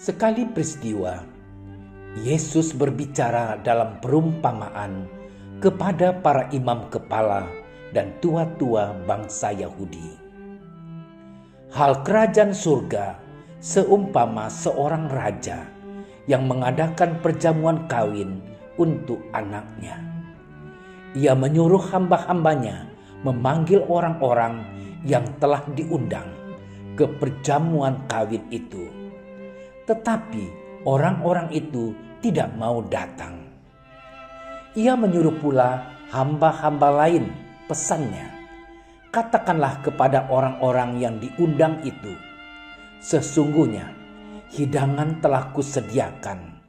Sekali peristiwa, Yesus berbicara dalam perumpamaan kepada para imam kepala dan tua-tua bangsa Yahudi. Hal kerajaan surga seumpama seorang raja yang mengadakan perjamuan kawin untuk anaknya. Ia menyuruh hamba-hambanya memanggil orang-orang yang telah diundang ke perjamuan kawin itu. Tetapi orang-orang itu tidak mau datang. Ia menyuruh pula hamba-hamba lain, pesannya, katakanlah kepada orang-orang yang diundang itu, sesungguhnya hidangan telah kusediakan,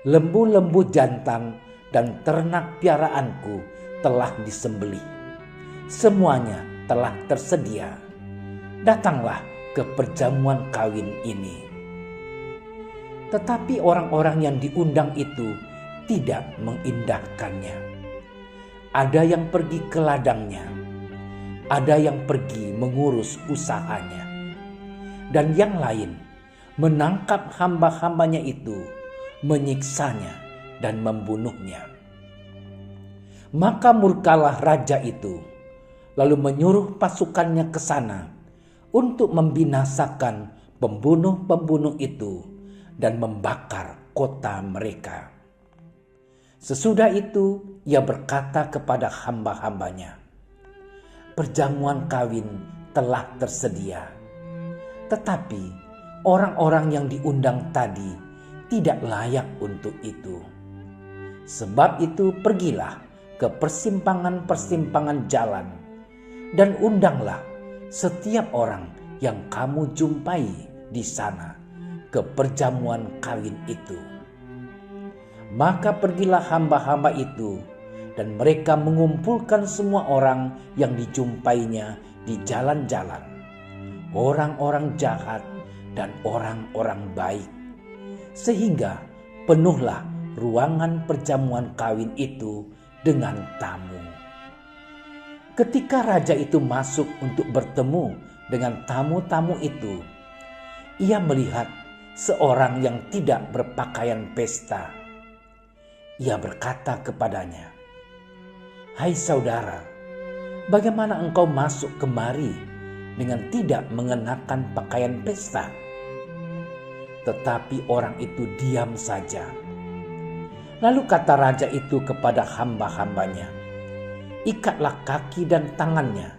lembu-lembu jantan dan ternak piaraanku telah disembelih. Semuanya telah tersedia. Datanglah ke perjamuan kawin ini. Tetapi orang-orang yang diundang itu tidak mengindahkannya. Ada yang pergi ke ladangnya, ada yang pergi mengurus usahanya, dan yang lain menangkap hamba-hambanya itu, menyiksanya dan membunuhnya. Maka murkalah raja itu, lalu menyuruh pasukannya ke sana untuk membinasakan pembunuh-pembunuh itu dan membakar kota mereka. Sesudah itu ia berkata kepada hamba-hambanya, perjamuan kawin telah tersedia, tetapi orang-orang yang diundang tadi tidak layak untuk itu. Sebab itu pergilah ke persimpangan-persimpangan jalan dan undanglah setiap orang yang kamu jumpai di sana ke perjamuan kawin itu. Maka pergilah hamba-hamba itu, dan mereka mengumpulkan semua orang yang dijumpainya di jalan-jalan, orang-orang jahat dan orang-orang baik, sehingga penuhlah ruangan perjamuan kawin itu dengan tamu. Ketika raja itu masuk untuk bertemu dengan tamu-tamu itu, ia melihat seorang yang tidak berpakaian pesta. Ia berkata kepadanya, "Hai saudara, bagaimana engkau masuk kemari dengan tidak mengenakan pakaian pesta?" Tetapi orang itu diam saja. Lalu kata raja itu kepada hamba-hambanya, "Ikatlah kaki dan tangannya,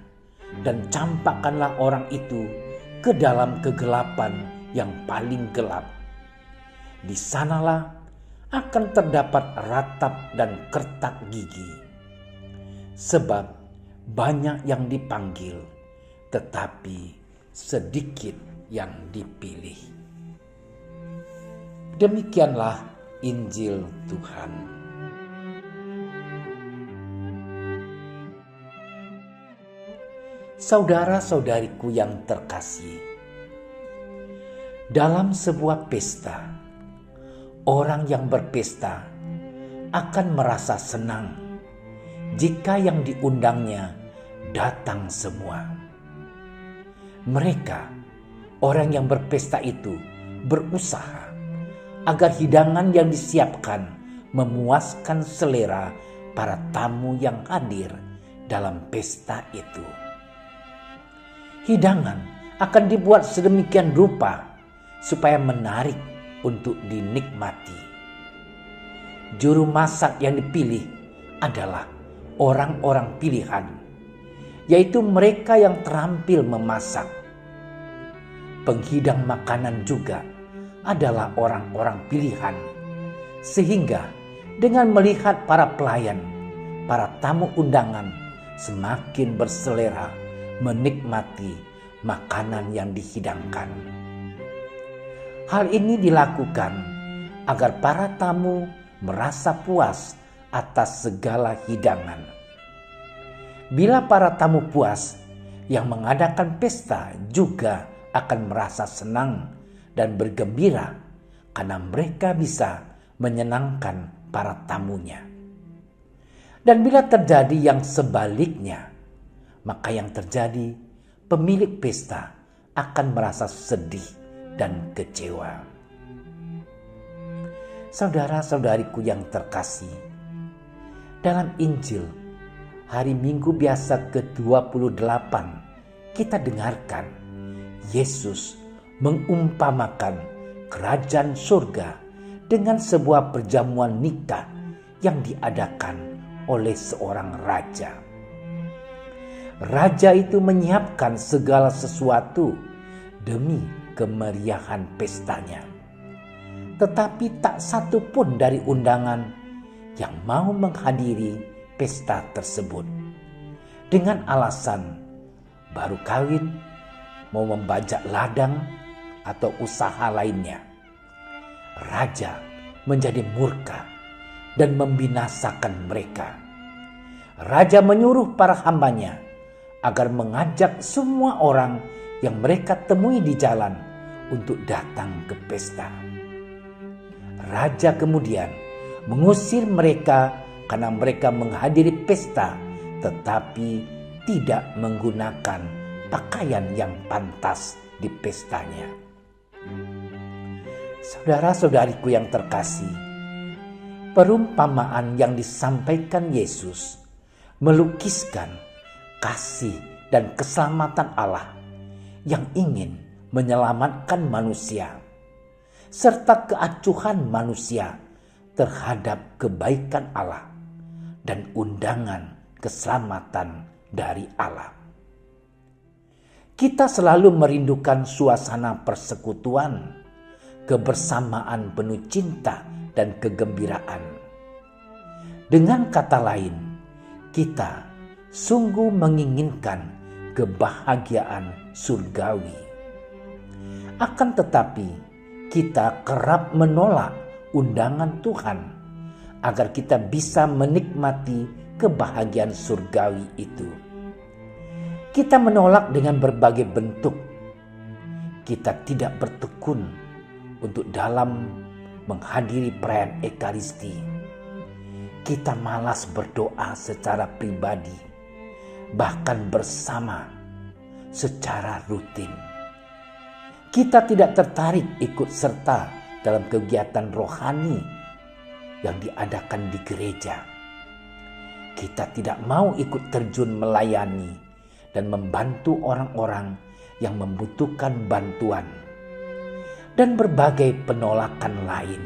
dan campakkanlah orang itu ke dalam kegelapan yang paling gelap. Di sanalah akan terdapat ratap dan kertak gigi. Sebab banyak yang dipanggil, tetapi sedikit yang dipilih." Demikianlah Injil Tuhan. Saudara-saudariku yang terkasih, dalam sebuah pesta, orang yang berpesta akan merasa senang jika yang diundangnya datang semua. Mereka, orang yang berpesta itu, berusaha agar hidangan yang disiapkan memuaskan selera para tamu yang hadir dalam pesta itu. Hidangan akan dibuat sedemikian rupa supaya menarik untuk dinikmati. Juru masak yang dipilih adalah orang-orang pilihan, yaitu mereka yang terampil memasak. Penghidang makanan juga adalah orang-orang pilihan, sehingga dengan melihat para pelayan, para tamu undangan semakin berselera menikmati makanan yang dihidangkan. Hal ini dilakukan agar para tamu merasa puas atas segala hidangan. Bila para tamu puas, yang mengadakan pesta juga akan merasa senang dan bergembira karena mereka bisa menyenangkan para tamunya. Dan bila terjadi yang sebaliknya, maka yang terjadi pemilik pesta akan merasa sedih dan kecewa. Saudara-saudariku yang terkasih, dalam Injil hari Minggu biasa ke-28 kita dengarkan Yesus mengumpamakan kerajaan surga dengan sebuah perjamuan nikah yang diadakan oleh seorang raja. Raja itu menyiapkan segala sesuatu demi kemeriahan pestanya. Tetapi tak satu pun dari undangan yang mau menghadiri pesta tersebut. Dengan alasan baru kawin, mau membajak ladang, atau usaha lainnya. Raja menjadi murka dan membinasakan mereka. Raja menyuruh para hambanya agar mengajak semua orang yang mereka temui di jalan untuk datang ke pesta. Raja kemudian mengusir mereka karena mereka menghadiri pesta tetapi tidak menggunakan pakaian yang pantas di pestanya. Saudara-saudariku yang terkasih, perumpamaan yang disampaikan Yesus melukiskan kasih dan keselamatan Allah yang ingin menyelamatkan manusia, serta keacuhan manusia terhadap kebaikan Allah dan undangan keselamatan dari Allah. Kita selalu merindukan suasana persekutuan, kebersamaan penuh cinta dan kegembiraan. Dengan kata lain, kita sungguh menginginkan kebahagiaan surgawi. Akan tetapi, kita kerap menolak undangan Tuhan agar kita bisa menikmati kebahagiaan surgawi itu. Kita menolak dengan berbagai bentuk. Kita tidak bertekun untuk dalam menghadiri perayaan Ekaristi. Kita malas berdoa secara pribadi, bahkan bersama secara rutin. Kita tidak tertarik ikut serta dalam kegiatan rohani yang diadakan di gereja. Kita tidak mau ikut terjun melayani dan membantu orang-orang yang membutuhkan bantuan, dan berbagai penolakan lain.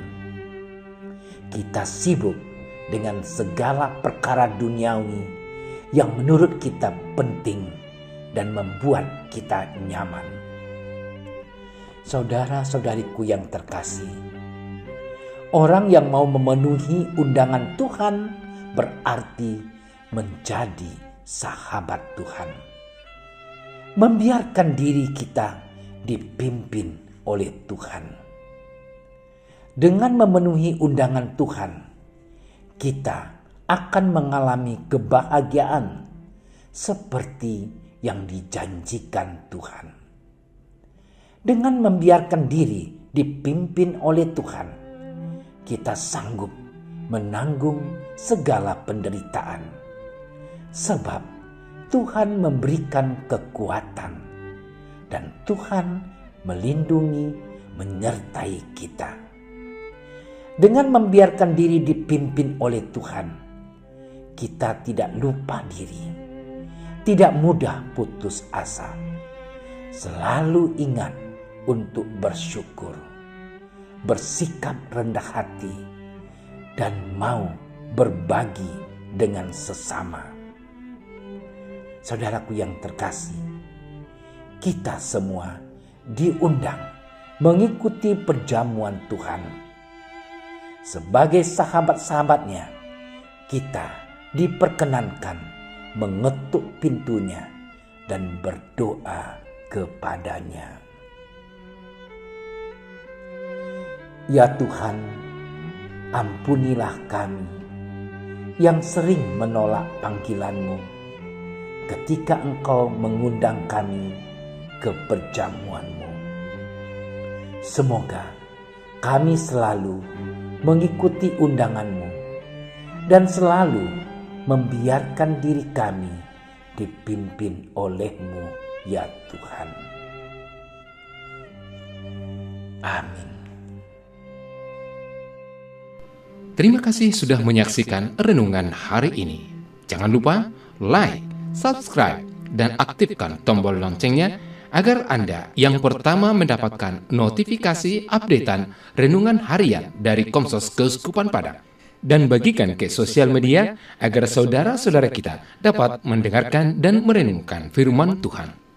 Kita sibuk dengan segala perkara duniawi yang menurut kita penting dan membuat kita nyaman. Saudara-saudariku yang terkasih, orang yang mau memenuhi undangan Tuhan berarti menjadi sahabat Tuhan. Membiarkan diri kita dipimpin oleh Tuhan. Dengan memenuhi undangan Tuhan, kita akan mengalami kebahagiaan seperti yang dijanjikan Tuhan. Dengan membiarkan diri dipimpin oleh Tuhan, kita sanggup menanggung segala penderitaan, sebab Tuhan memberikan kekuatan dan Tuhan melindungi, menyertai kita. Dengan membiarkan diri dipimpin oleh Tuhan, kita tidak lupa diri, tidak mudah putus asa, selalu ingat untuk bersyukur, bersikap rendah hati, dan mau berbagi dengan sesama. Saudaraku yang terkasih, kita semua diundang mengikuti perjamuan Tuhan. Sebagai sahabat-sahabatnya, kita diperkenankan mengetuk pintunya dan berdoa kepadanya. Ya Tuhan, ampunilah kami yang sering menolak panggilan-Mu ketika Engkau mengundang kami ke perjamuan-Mu. Semoga kami selalu mengikuti undangan-Mu dan selalu membiarkan diri kami dipimpin oleh-Mu, ya Tuhan. Amin. Terima kasih sudah menyaksikan renungan hari ini. Jangan lupa like, subscribe, dan aktifkan tombol loncengnya agar Anda yang pertama mendapatkan notifikasi updatean renungan harian dari Komsos Keuskupan Padang. Dan bagikan ke sosial media agar saudara-saudara kita dapat mendengarkan dan merenungkan firman Tuhan.